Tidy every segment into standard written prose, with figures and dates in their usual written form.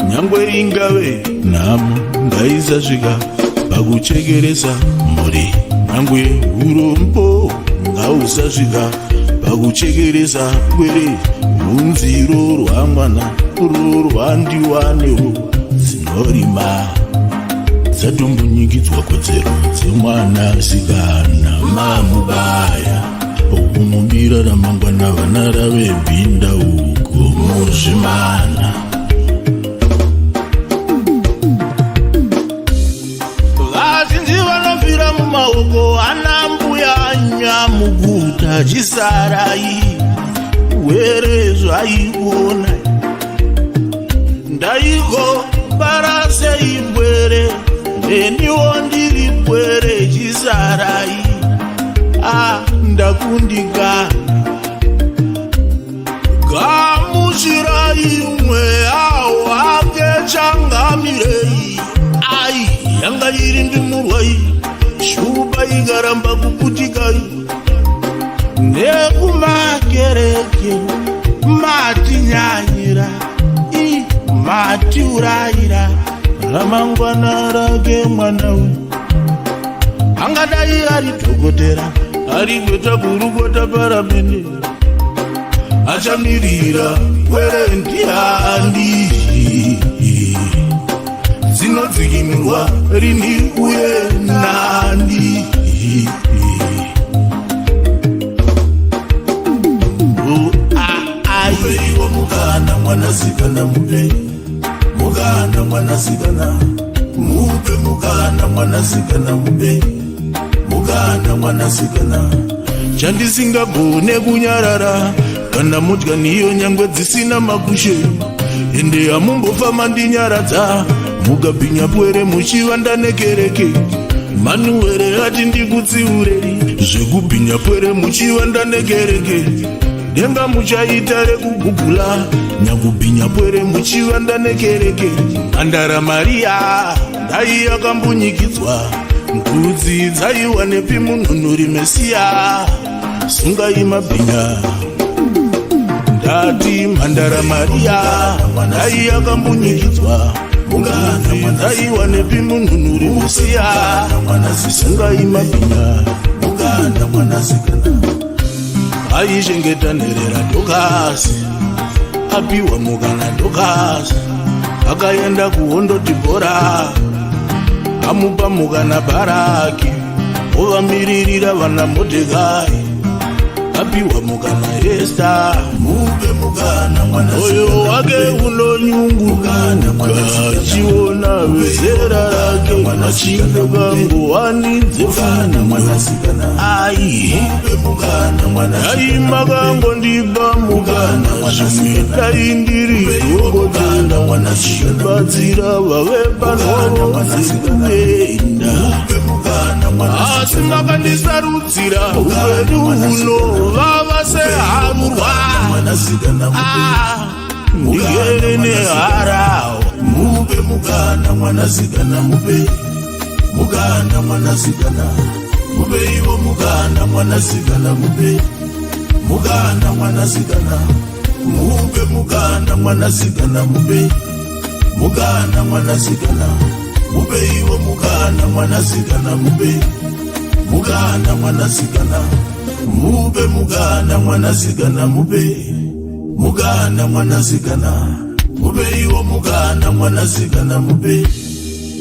Nyangwe ingawe namu ngaizasvika pakuchekeresa mhuri. Nyangwe urombo ngausasvika pakuchekeresa kwere. Runziro rwamwana rwandiwanewo dzinorima dzatombunyikidzwa kodzero dzemwana sikana mamubaya. Ukumumbira ramangwana vana ravebhinda uko muzvimana. Vazhinji vanofira mumaoko ana mbuya nyamuguta chisarai. Were zvaiona ndaiko barase ibwere ndeniwo ndiri bwere chisarai. Ndakundikana gamuchira imwe awake changamirei. Yanga iri ndimurwai shuba ikaramba kuputikai. Nekumakereke matinyanyira matiurayira ramangwana rake mwana uyu. Angadai ari dhokotera ari kweta kurukota paramende achamirira kwere ndiani dzinodzikinurwa rini uye nani. Mubeiwo mugana mwanasikana mupe mugana mwanasikana mupe mugana mwanasikana mupe mugana mwanasikana. Chandisingagone kunyarara kana mutya niyo nyangwe dzisina makushe. Ende amumbofamba ndinyaradza mugabhinya pwere muchivanda nekereke. Manuwere ati ndikutsiureri zvekubhinya pwere muchivanda nekereke. Denga muchaita rekugugula nyakubhinya pwere muchivanda nekereke. Andara Maria ndai yakambunyikidzwa ndudzi dzaiwa nepi munhunhuri Mesiya sungai mabhinya. Ndati Mandara Maria ndai yakambunyikidzwa ndudzi dzaiwa nepi munhunhuri Mesiya sungai mabhinya. Aishengeta nherera Dhokasi apiwa mukana Dhokasi akaenda kuhondo Dhibhora amupa mukana Bharaki ovamiririra vana Modhekai apiwa mukana Esta mupe mukana mwana oyo wake unonyunguka achiona vezera rake achindoka nguwanidze fana mwanasikana. Mupe mukana mwanai makangondipa mukana zvimwe dai ndiri dhokotera mwanasibatsira vave panodzikuenda. Asi makandisarudzira upenyu huno vava seharurwa ndigere neharawa. Mupe mukana mwanasikana mupe mukana mwanasikana mupeiwo mukana mwanasikana mupe mukana mwanasikana mupe mukana mwanasikana mupe mukana mwanasikana mupeiwo mukana mwanasikana mupe mukana mwanasikana mupe mukana mwanasikana mupe mukana mwanasikana mupeiwo mukana mwanasikana mupe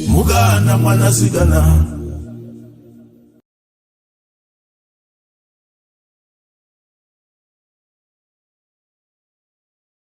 mukana mwanasikana